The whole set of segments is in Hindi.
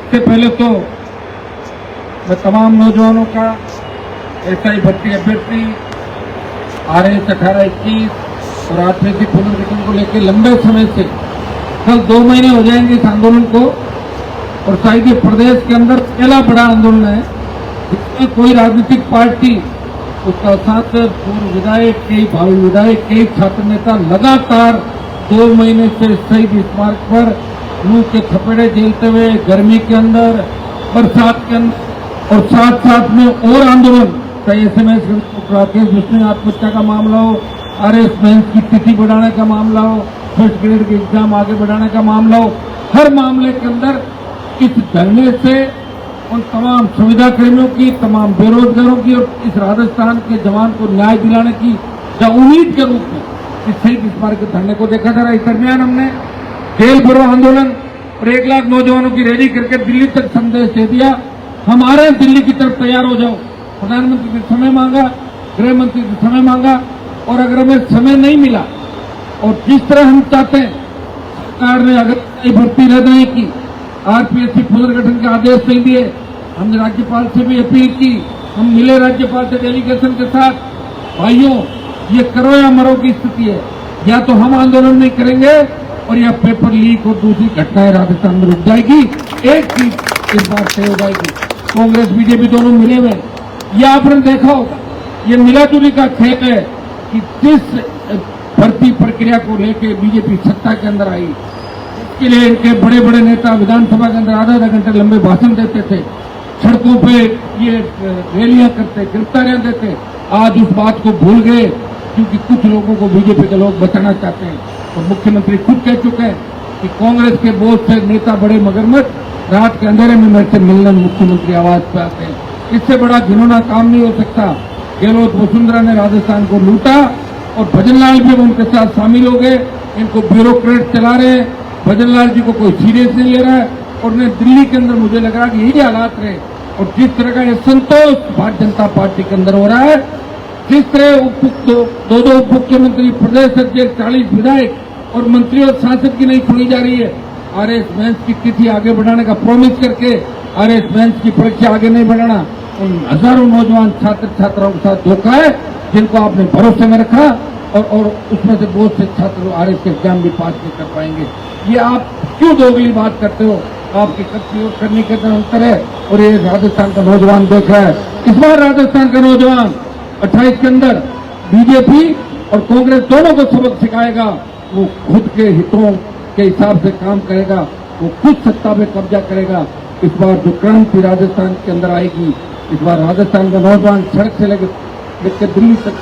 सबसे पहले तो मैं तमाम नौजवानों का एसआई भर्ती अभ्यर्थी RS 1821 और आरपीएससी पुनर्गठन को लेकर लंबे समय से कल 2 महीने हो जाएंगे इस आंदोलन को, और शायद ये प्रदेश के अंदर पहला बड़ा आंदोलन है जिसमें कोई राजनीतिक पार्टी, उसका साथ पूर्व विधायक, कई भावी विधायक, कई छात्र नेता लगातार 2 महीने से शहीद स्मारक पर मुंह के थपेड़े झेलते हुए गर्मी के अंदर, बरसात के अंदर, और साथ साथ में और आंदोलन, चाहे SMS राकेश विष्णु आत्महत्या का मामला हो, RS मेंस की तिथि बढ़ाने का मामला हो, फर्स्ट ग्रेड के एग्जाम आगे बढ़ाने का मामला हो, हर मामले के अंदर इस धरने से उन तमाम सुविधा कर्मियों की, तमाम बेरोजगारों की और इस राजस्थान के जवान को न्याय दिलाने की या उम्मीद के रूप में इस शहीद स्मारक के धरने को देखा जा रहा है। इस दरमियान हमने जेल भरो आंदोलन और 1 लाख नौजवानों की रैली करके दिल्ली तक संदेश दे दिया, हम आ रहे हैं दिल्ली की तरफ, तैयार हो जाओ। प्रधानमंत्री ने समय मांगा, गृह मंत्री ने समय मांगा, और अगर हमें समय नहीं मिला और जिस तरह हम चाहते हैं, सरकार ने अगर भर्ती रद्द की, आरपीएससी पुनर्गठन के आदेश नहीं दिए, हमने राज्यपाल से भी अपील की, हम मिले राज्यपाल से डेलीगेशन के साथ, भाइयों ये करो या मरो की स्थिति है, या तो हम आंदोलन नहीं करेंगे और या पेपर लीक और दूसरी घटनाएं राजस्थान में रुक जाएगी। एक चीज इस बार तय हो जाएगी, कांग्रेस बीजेपी दोनों मिले हुए, यह आपने देखा होगा, ये मिलाजुली का खेल है कि जिस भर्ती प्रक्रिया को लेकर बीजेपी सत्ता के अंदर आई, इसके लिए इनके बड़े बड़े नेता विधानसभा के अंदर आधा घंटे लंबे भाषण देते थे, सड़कों पे ये रैलियां करते, गिरफ्तारियां देते। आज उस बात को भूल गए क्योंकि कुछ लोगों को बीजेपी के लोग बचाना चाहते हैं, और मुख्यमंत्री खुद कह चुके हैं कि कांग्रेस के बहुत से नेता बड़े मगरमच्छ रात के अंधेरे में मेरे से मिलने मुख्यमंत्री आवाज पे आते हैं। इससे बड़ा घिनौना काम नहीं हो सकता। गहलोत वसुंधरा ने राजस्थान को लूटा और भजनलाल भी उनके साथ शामिल हो गए, इनको ब्यूरोक्रेट चला रहे हैं, भजनलाल जी को कोई सीरियस नहीं ले रहा है, और उन्हें दिल्ली के अंदर मुझे लग रहा है कि यही हालात रहे। और जिस तरह का ये संतोष भारतीय जनता पार्टी के अंदर हो रहा है, जिस तरह दो उप मुख्यमंत्री, प्रदेश अध्यक्ष, 40 विधायक और मंत्री और सांसद की नहीं सुनी जा रही है, RS मेंस की तिथि आगे बढ़ाने का प्रॉमिस करके RS मेंस की परीक्षा आगे नहीं बढ़ाना, उन हजारों नौजवान छात्र छात्राओं के साथ धोखा है जिनको आपने भरोसे में रखा, और उसमें से बहुत से छात्र RS के एग्जाम भी पास नहीं कर पाएंगे। ये आप क्यों दोगली बात करते हो? आपकी करने के अंतर है, और ये राजस्थान का नौजवान देख रहा है। इस बार राजस्थान का नौजवान 28 के अंदर बीजेपी और कांग्रेस दोनों को सबक सिखाएगा। वो खुद के हितों के हिसाब से काम करेगा, वो खुद सत्ता में कब्जा करेगा। इस बार जो क्रांति राजस्थान के अंदर आएगी, इस बार राजस्थान का नौजवान सड़क से लेकर दिल्ली तक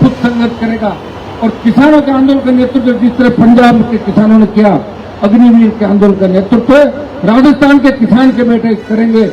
खुद संघर्ष करेगा। और किसानों के आंदोलन का नेतृत्व जिस तरह पंजाब के किसानों ने किया, अग्निवीर के आंदोलन का नेतृत्व राजस्थान के किसान के बेटे करेंगे।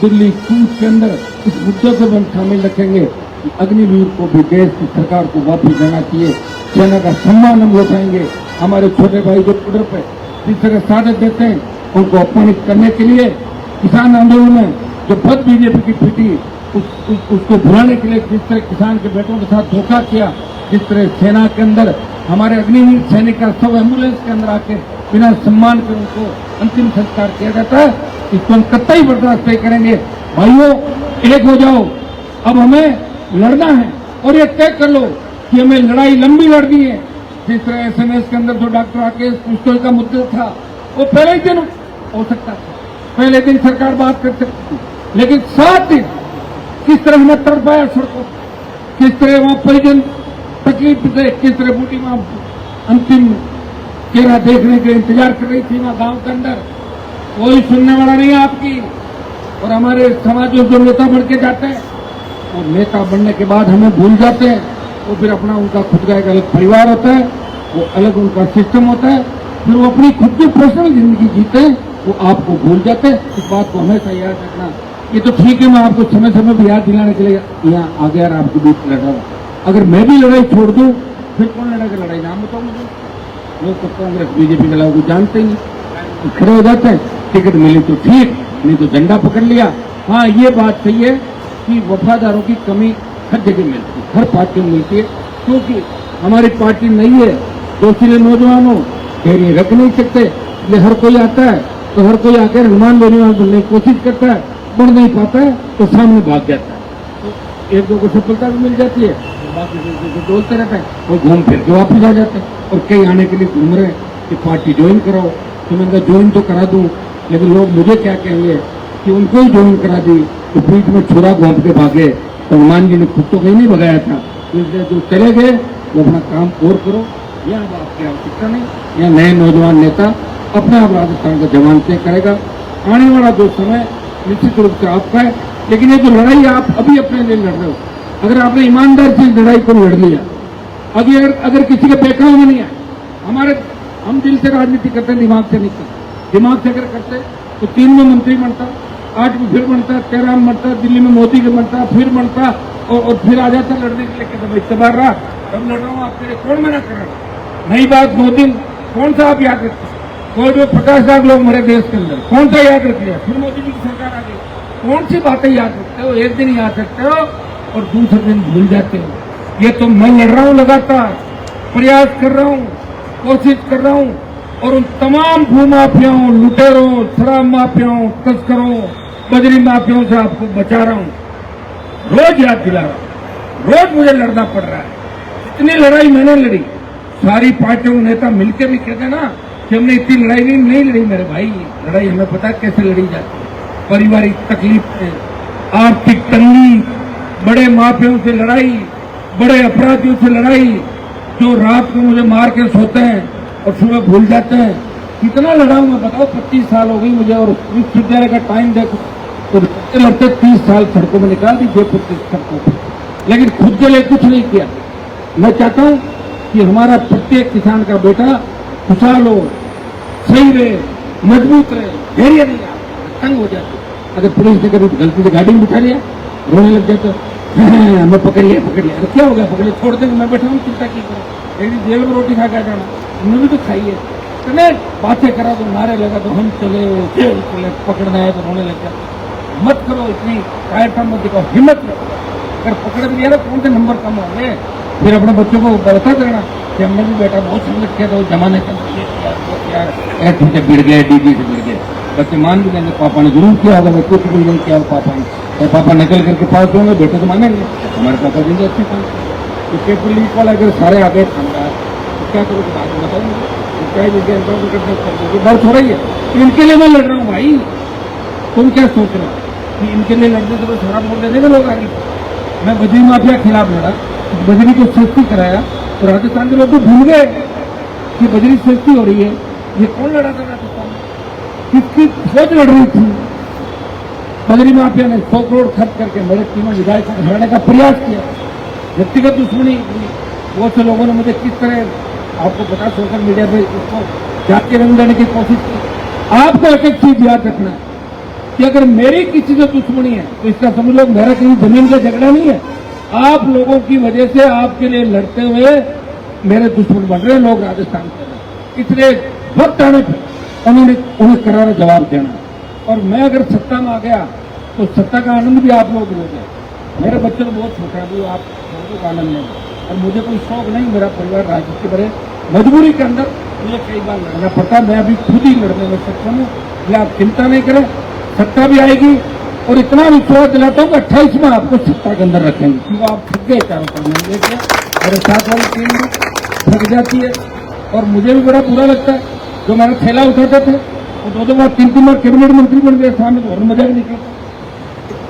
दिल्ली कूच के अंदर इस मुद्दे को हम शामिल रखेंगे। अग्निवीर को भी देश की सरकार को वापस देना चाहिए, सेना का सम्मान हम लौटाएंगे। हमारे छोटे भाई जो बॉर्डर पे जिस तरह शहादत देते हैं, उनको अपमानित करने के लिए किसान आंदोलन में जो पद बीजेपी की पीटी, उसको भुलाने के लिए जिस तरह किसान के बेटों के साथ धोखा किया, जिस तरह सेना के अंदर हमारे अग्निवीर सैनिक का सब एम्बुलेंस के अंदर आके बिना सम्मान के उनको अंतिम संस्कार किया जाता है, इसको हम कतई बर्दाश्त नहीं करेंगे। भाइयों एक हो जाओ, अब हमें लड़ना है, और ये तय कर लो कि हमें लड़ाई लंबी लड़नी है। जिस तरह SMS के अंदर जो डॉक्टर राकेश पिस्टल का मुद्दा था, वो पहले ही दिन हो सकता था, पहले दिन सरकार बात कर सकती थी, लेकिन 7 दिन किस तरह हमें तड़पाया सड़कों, किस तरह वहां परिजन तकलीफ से, किस तरह बूटी वहां अंतिम चेहरा देखने के इंतजार कर रही थी वहां गांव के अंदर, कोई सुनने वाला नहीं आपकी। और हमारे समाज में जो नेता बन के जाते हैं, और नेता बनने के बाद हमें भूल जाते हैं, वो फिर अपना उनका खुद का एक अलग परिवार होता है, वो अलग उनका सिस्टम होता है, फिर वो अपनी खुद की पर्सनल जिंदगी जीते हैं, वो आपको भूल जाते हैं। इस बात को हमेशा याद रखना। ये तो ठीक है, मैं आपको समय समय पर याद दिलाने के लिए यहाँ आ गया और आपके बीच लड़ रहा हूँ। अगर मैं भी लड़ाई छोड़ दूं, फिर कौन लड़ेगा लड़ाई? नाम बताओ मुझे। लोग तो कांग्रेस बीजेपी के लोगों को जानते ही नहीं, खड़े हो जाते हैं, टिकट मिली तो ठीक, नहीं तो झंडा पकड़ लिया। हाँ, ये बात सही है कि वफादारों की कमी हर जगह मिलती है, हर पार्टी में मिलती है, क्योंकि हमारी पार्टी नहीं है तो इसलिए नौजवानों धैर्य रख नहीं सकते, इसलिए हर कोई आता है तो हर कोई आकर हनुमान बेनीवाल बनने की कोशिश करता है, बढ़ नहीं पाता है तो सामने भाग जाता है। तो एक दो को सफलता भी मिल जाती है, बाकी जो डोलते रहते हैं वो घूम फिर के वापस आ जाते हैं। और कई आने के लिए घूम रहे हैं कि पार्टी ज्वाइन कराओ, तो मैंने कहा ज्वाइन तो करा दूं, लेकिन लोग मुझे क्या कहेंगे कि उनको ही ज्वाइन करा दी तो बीच में छुरा घूम के भागे। तो हनुमान जी ने खुद तो कहीं नहीं भगाया था, इसलिए जो चले गए वो अपना काम और करो, यहाँ आपकी आवश्यकता नहीं। यहाँ नए नौजवान नेता अपने आप राजस्थान का जवान तय करेगा। आने वाला जो समय निश्चित रूप से आपका है, लेकिन ये जो लड़ाई आप अभी अपने लिए लड़ रहे हो, अगर आपने ईमानदार से लड़ाई को लड़ लिया, अगर किसी के बेकाम में नहीं आए, हम दिल से राजनीति करते हैं, दिमाग से नहीं करते। दिमाग से अगर करते तो 3 में मंत्री बनता, 8 में फिर बनता, 13 में बनता, दिल्ली में मोदी के बनता, फिर बनता और फिर आ जाता लड़ने के लिए कि मैं इस्तेमाल रहा, अब लड़ रहा हूँ आपके लिए, कौन मना कर रहा। नई बात 9 दिन कौन सा आप याद रखते? कोई भी 50 लाख लोग मरे देश के अंदर, कौन सा याद रख लिया? फिर मोदी जी की सरकार आ गई, कौन सी बातें याद रखते हो? एक दिन याद रखते हो और दूसरे दिन भूल जाते हो। ये तो मैं लड़ रहा हूँ, लगातार प्रयास कर रहा हूँ, कोशिश कर रहा हूँ, और उन तमाम भूमाफियाओं, लुटेरों, शराब माफियाओं, तस्करों, बजरी माफियाओं से आपको बचा रहा हूँ। रोज याद दिला रहा हूँ, रोज मुझे लड़ना पड़ रहा है। इतनी लड़ाई मैंने लड़ी, सारी पार्टियों के नेता मिलकर भी कहते ना कि हमने इतनी लड़ाई नहीं लड़ी। मेरे भाई, लड़ाई हमें पता कैसे लड़ी जाती है। पारिवारिक तकलीफें, आर्थिक तंगी, बड़े माफियाओं से लड़ाई, बड़े अपराधियों से लड़ाई, जो रात को मुझे मार के सोते हैं और सुबह भूल जाते हैं। कितना लड़ा हूं मैं बताओ, 25 साल हो गई मुझे। और विश्वविद्यालय का टाइम देखो तो लड़ते 30 साल सड़कों में निकाल दी, जयपुर की सड़कों पर, लेकिन खुद के लिए कुछ नहीं किया। मैं चाहता हूं कि हमारा प्रत्येक किसान का बेटा खुशहाल हो, सही रहे, मजबूत रहे, धैर्य नहीं आए, तंग हो जाते। अगर पुलिस ने कभी गलती से गाड़ी में बिठा लिया, रोने लग जाते, हमें पकड़ लिया। अरे क्या हो गया, पकड़ लिया, छोड़ देंगे, मैं बैठा हूँ, चिंता की करो। एक जेल में रोटी खा के जाना, हमने भी तो खाई है। चले बातें करा तो नारे लगा तो हम चले, पकड़ना है तो रोने लग जाते। मत करो, इतनी कायरता मत दिखाओ, हिम्मत रखो। अगर पकड़ भी लिया ना, कौन से नंबर कम होंगे, फिर अपने बच्चों को बता देना कि हमने भी बेटा बहुत संगत किया था उस जमाने का, ऐसे से बिड़ गए, डीजी से बिड़ गए। बच्चे मान भी लेंगे पापा ने जरूर किया होगा, मैं कुछ भी नहीं किया पापा ने, और पापा निकल करके पास होंगे, बेटे तो मानेंगे हमारे पापा देंगे अच्छे काम। तो पेपर लीक वाला अगर सारे आगे ठंडा तो क्या करो, तो आगे बताऊंगा क्या डर हो रही है। इनके लिए मैं लड़ रहा हूँ भाई, तुम क्या सोच रहे हो कि इनके लिए लड़ने से तो सारा वोट दे देंगे लोग आगे। मैं बजरी माफिया खिलाफ लड़ा, बजरी को सस्ती कराया, तो राजस्थान के लोग तो भूल गए कि बजरी सस्ती हो रही है। ये कौन लड़ा था राजस्थान में, किसकी सोच लड़ रही थी? बजरी माफिया ने 100 करोड़ खर्च करके मेरे तीनों विधायकों को हराने का प्रयास किया। व्यक्तिगत दुश्मनी, बहुत से लोगों ने मुझे किस तरह, आपको पता, सोशल मीडिया पे उसको जाके रंग देने की कोशिश की। आपको एक एक चीज याद रखना है कि अगर मेरी किसी से दुश्मनी है तो इसका समझ लो मेरा कहीं जमीन का झगड़ा नहीं है। आप लोगों की वजह से, आपके लिए लड़ते हुए मेरे दुश्मन बन रहे लोग राजस्थान के। इसलिए वक्त आने पर उन्हें करारा जवाब देना। और मैं अगर सत्ता में आ गया तो सत्ता का आनंद भी आप लोग लोगे। मेरे बच्चे तो बहुत छोटे हैं, अभी आप का आनंद लेंगे, और मुझे कोई शौक नहीं, मेरा परिवार राजनीति बड़े मजबूरी के अंदर मुझे कई बार लड़ना पड़ता है। मैं अभी खुद ही लड़ने में सक्षम हूँ, इसलिए आप चिंता नहीं करें, सत्ता भी आएगी। और इतना विश्वास दिलाता हूँ कि 28 में आपको सत्ता के अंदर रखेंगे, क्योंकि आप थक गए चारों पर। मेरे साथ वाली टीम थक जाती है, और मुझे भी बड़ा बुरा लगता है। जो मेरा थैला उठाते थे वो 2 बार 3 बार कैबिनेट मंत्री बन गए, सामने तो और मजा भी निकलता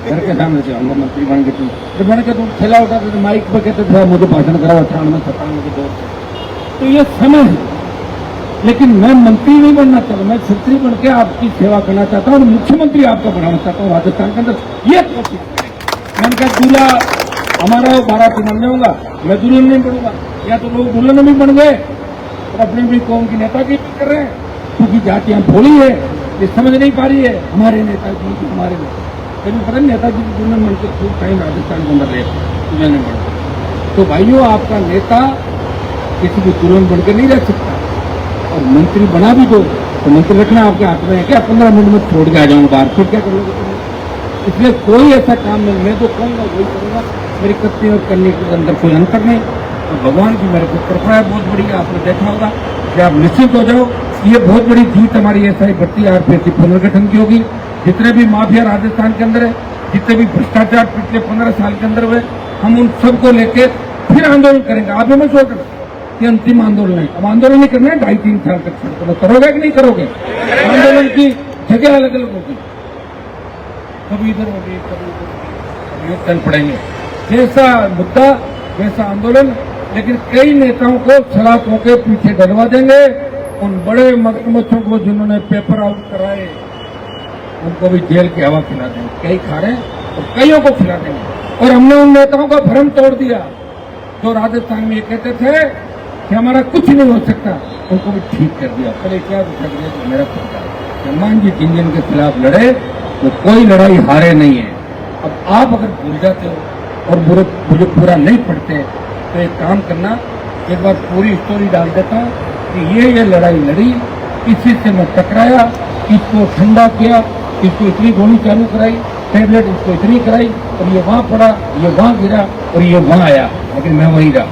घर के सामने से हम मंत्री बन गए। जब मैंने कहा तुम थैला उठाते थे, माइक पर कहते थे मुझे भाषण कराओ 98-97 के दौर से। तो ये समय है, लेकिन मैं मंत्री नहीं बनना चाहता, मैं छत्री बन के आपकी सेवा करना चाहता हूँ और मुख्यमंत्री आपका बनाना चाहता हूँ राजस्थान के अंदर। ये कोशिश मैंने कहा, दूल्हा हमारा 12 चुनाव में होगा, मैं दुल्हन नहीं बनूंगा। या तो लोग दुल्हन भी बन गए और अपनी कौम की नेतागिरी कर रहे हैं, क्योंकि जातियां भोली है, ये समझ नहीं पा रही है हमारे नेताजी की, हमारे लेकिन पता नहीं नेताजी की दुल्हन बनकर खूब टाइम राजस्थान के अंदर रहे दुल्हन बन। तो भाइयों, आपका नेता किसी भी दुल्हन बनकर नहीं रह सकता, और मंत्री बना भी दो तो मंत्री रखना आपके हाथ में है क्या? 15 मिनट में छोड़ के आ जाऊंगा बाहर, फिर क्या कर लोगे तुम? इसलिए कोई ऐसा काम नहीं, मैं तो कहूँगा वही करूँगा। मेरी करने और करने के अंदर कोई अंतर नहीं, और भगवान की मेरे को कृपा है बहुत बड़ी, आपने देखा होगा कि आप निश्चित हो जाओ, ये बहुत बड़ी जीत हमारी एसआई भर्ती आरपीएससी पुनर्गठन की होगी। जितने भी माफिया राजस्थान के अंदर है, जितने भी भ्रष्टाचार पिछले 15 साल के अंदर हुए, हम उन सबको लेके फिर आंदोलन करेंगे। आप हमें सोच रहे कि अंतिम आंदोलन है, अब आंदोलन नहीं करना है 2.5-3 साल तक। तो करोगे कि नहीं करोगे? आंदोलन की जगह अलग अलग होगी, कभी इधर होगी, कभी उधर होगी, चल पड़ेंगे। जैसा मुद्दा वैसा आंदोलन, लेकिन कई नेताओं को सलाखों के पीछे डलवा देंगे। उन बड़े मगरमच्छों को जिन्होंने पेपर आउट कराए, उनको भी जेल की हवा खिला देंगे। कई खा रहे हैं और कईयों को खिला देंगे। और हमने उन नेताओं का भ्रम तोड़ दिया जो राजस्थान में ये कहते थे कि हमारा कुछ नहीं हो सकता, उनको भी ठीक कर दिया। पहले क्या दिखा दिया कि मेरा हनुमान जी जिन के खिलाफ लड़े तो कोई लड़ाई हारे नहीं है। अब आप अगर भूल जाते हो और मुझे पूरा नहीं पढ़ते तो एक काम करना, एक बार पूरी स्टोरी डाल देता हूँ कि ये लड़ाई लड़ी, इसी से मैं टकराया, इसको ठंडा किया, इसको इतनी गोली चालू कराई, टैबलेट इसको इतनी कराई, और ये वहां पड़ा, ये वहां गिरा और ये वहां आया, लेकिन मैं वहीं रहा।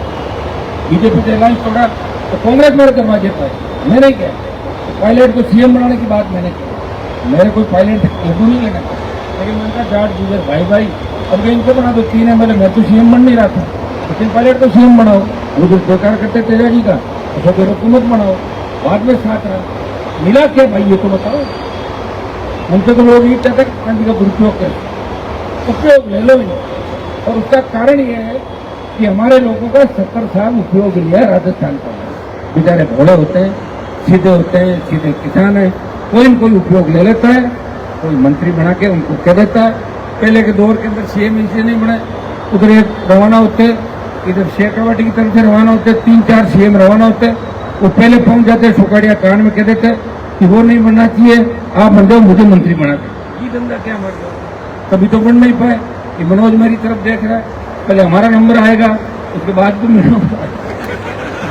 बीजेपी से अलायंस तोड़ा तो कांग्रेस मेरे दरवाजे पर, मैंने क्या पायलट को सीएम बनाने की बात मैंने की, मेरे कोई पायलट लगू नहीं लेना, लेकिन मैंने कहा जाट गुजर भाई अब इनको बना दो 3 MLA। मैं तो सीएम बन नहीं रहा था, लेकिन पायलट को सीएम बनाओ। वो जो बेकार करते तेजा जी का, उसको फिर हुकूमत बनाओ। बाद में साथ रहा, मिला क्या भाई ये तो बताओ। हमसे तो लोग ये कहते हैं गांधी का दुरुपयोग कर, उपयोग ले लो ही। और उसका कारण ये है कि हमारे लोगों का 70 साल उपयोग लिया है राजस्थान का। बेचारे भोले होते हैं, सीधे होते हैं, सीधे किसान है, कोई न कोई उपयोग ले लेता है, कोई मंत्री बना के उनको कह देता है। पहले के दौर के अंदर सीएम इसलिए नहीं बने, उधर एक रवाना होते, इधर शेखावाटी की तरफ से रवाना होते, 3-4 सीएम रवाना होते। वो पहले पहुंच जाते, सुखाड़िया कान में कह देते कि वो नहीं बनना चाहिए, आप बन जाओ, मुझे मंत्री बना दे। ये धंधा क्या मर गया, कभी तो बन नहीं पाए। कि मनोज मेरी तरफ देख रहा है, पहले हमारा नंबर आएगा, उसके बाद तो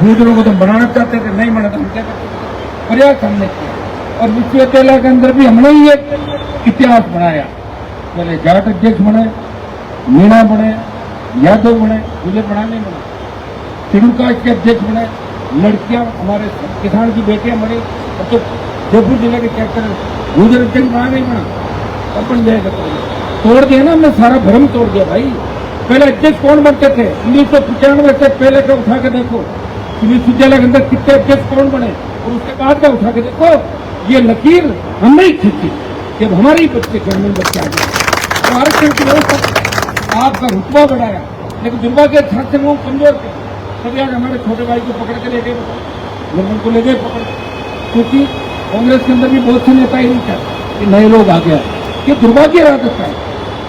दूसरों को तो बनाना चाहते थे, नहीं बना तो हम क्या करते, प्रयास हमने किया। और विश्वविद्यालय के अंदर भी हमने ही एक इतिहास बनाया। पहले जाट अध्यक्ष बने, मीणा बने, यादव बने, मुझे बना नहीं बना, शेड्यूल कास्ट के अध्यक्ष बने, लड़कियां हमारे किसान की बेटियां बनी। तो जयपुर जिले के कैप्टन गुजर अध्यक्ष बना नहीं बना, अब बन जाएगा। तोड़ दिया ना, हमने सारा भ्रम तोड़ दिया भाई। पहले अध्यक्ष कौन बनते थे 1995 से पहले का उठा के देखो, विश्वविद्यालय के अंदर कितने अध्यक्ष कौन बने, और उसके बाद का उठा के देखो। ये लकीर हमने ही खींची कि अब हमारे ही बच्चे ग्रामीण बच्चे आ गए। आरक्षण की व्यवस्था आपका रुतबा बढ़ाया, लेकिन दुर्भाग्य के साथ से वो कमजोर थे। तभी आज हमारे छोटे भाई को पकड़ के ले गए, लोगों को ले गए पकड़, क्योंकि कांग्रेस के अंदर भी बहुत से नेता ही नहीं चाहते कि नए लोग आ गया। ये दुर्भाग्य रहा था,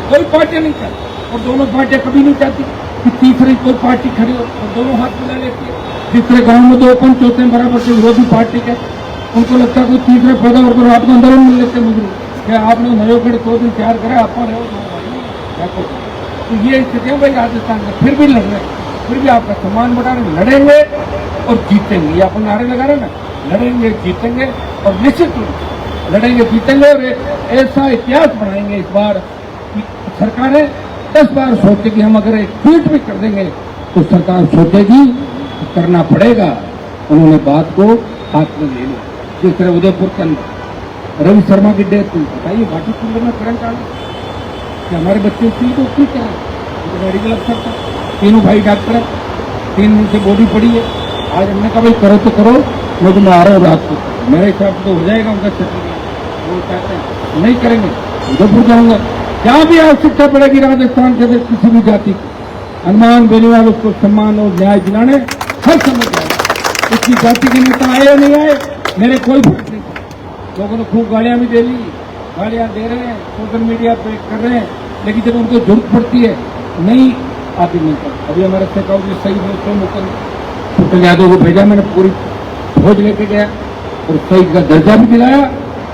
कोई पार्टी नहीं चाहती, और दोनों पार्टियां कभी नहीं चाहती कि तीसरी कोई पार्टी खड़ी हो, और दोनों हाथ मिला लेती है। तीसरे गांव में 2 पंच होते हैं बराबर से विरोधी पार्टी के, उनको लगता है कोई तीसरे पैदा और आपको अंदर मिल लेते मुझे क्या आपने नए खड़े 2 दिन तैयार करे, आप तो ये स्थितियां भाई राजस्थान में फिर भी लड़ रहे हैं, फिर भी आपका सम्मान बढ़ा रहे, लड़ेंगे और जीतेंगे। ये अपन नारे लगा रहे ना, लड़ेंगे जीतेंगे, और निश्चित रूप लड़ेंगे जीतेंगे। और ऐसा इतिहास बनाएंगे इस बार कि सरकारें 10 बार सोचे कि हम अगर एक ट्वीट भी कर देंगे तो सरकार सोचेगी करना पड़ेगा। उन्होंने बात को हाथ में ले लिया। जिस तरह उदयपुर के अंदर रवि शर्मा की डेथ हुई, बताइए घाटी कुंड में करंट आ कि हमारे बच्चे उसकी तो ठीक है, मेडिकल अफसर था, तीनों भाई डॉक्टर है, 3 दिन से बॉडी पड़ी है। आज हमने कहा भाई करो तो करो, मैं तो मैं आ रहा हूँ रात को, मेरे हिसाब से तो हो जाएगा उनका सर्टिफिकेट। वो चाहते हैं नहीं करेंगे, उदयपुर जाऊंगा, जहाँ भी आवश्यकता पड़ेगी राजस्थान के किसी भी जाति की, हनुमान बेनीवाल उसको सम्मान और न्याय दिलाने हर समय जाएगा। उसकी जाति के नेता आए या नहीं आए, मेरे कोई फर्क नहीं था। लोगों ने खूब गालियां भी दे ली, गालियां दे रहे हैं, सोशल मीडिया पे कर रहे हैं, लेकिन जब उनको जरूरत पड़ती है नहीं आती नहीं करता। अभी हमारे शेखावत जी शहीद हुए, मुकुल यादव को भेजा, मैंने पूरी फौज लेके गया और शहीद का दर्जा भी दिलाया।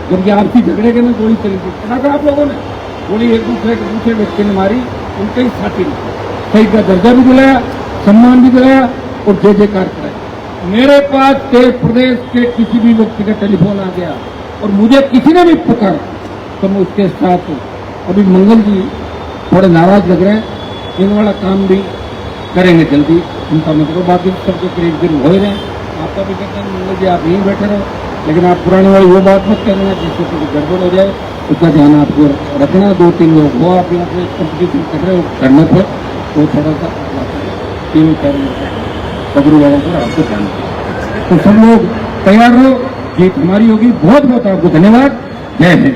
जबकि आपसी झगड़े के में गोली चली थी, सुना था आप लोगों ने, गोली एक दूसरे व्यक्ति ने मारी, उनके ही साथी ने। शहीद का दर्जा भी दिलाया, सम्मान भी दिलाया और जय जयकार कराया। मेरे पास प्रदेश के किसी भी व्यक्ति का टेलीफोन आ गया और मुझे किसी ने भी पकड़ा तो मैं उसके साथ हूँ। अभी मंगल जी थोड़े नाराज लग रहे हैं, इन वाला काम भी करेंगे जल्दी, उनका मतलब बाकी सबके करीब करीब हो रहे हैं। आपका भी कहते हैं मंगल जी आप यहीं बैठे रहो, लेकिन आप पुरानी वाली वो बात मत करना जिससे कुछ गड़बड़ हो जाए, उसका ध्यान आपको रखना। 2-3 लोग वो आप यहाँ पे कंपटीशन कर रहे हो करने पर तो थोड़ा सा 3-4 पगड़ू वालों पर आपको ध्यान रखना। तो सब लोग तैयार रहो, जीत हमारी होगी। बहुत बहुत आपको धन्यवाद। जय हिंद।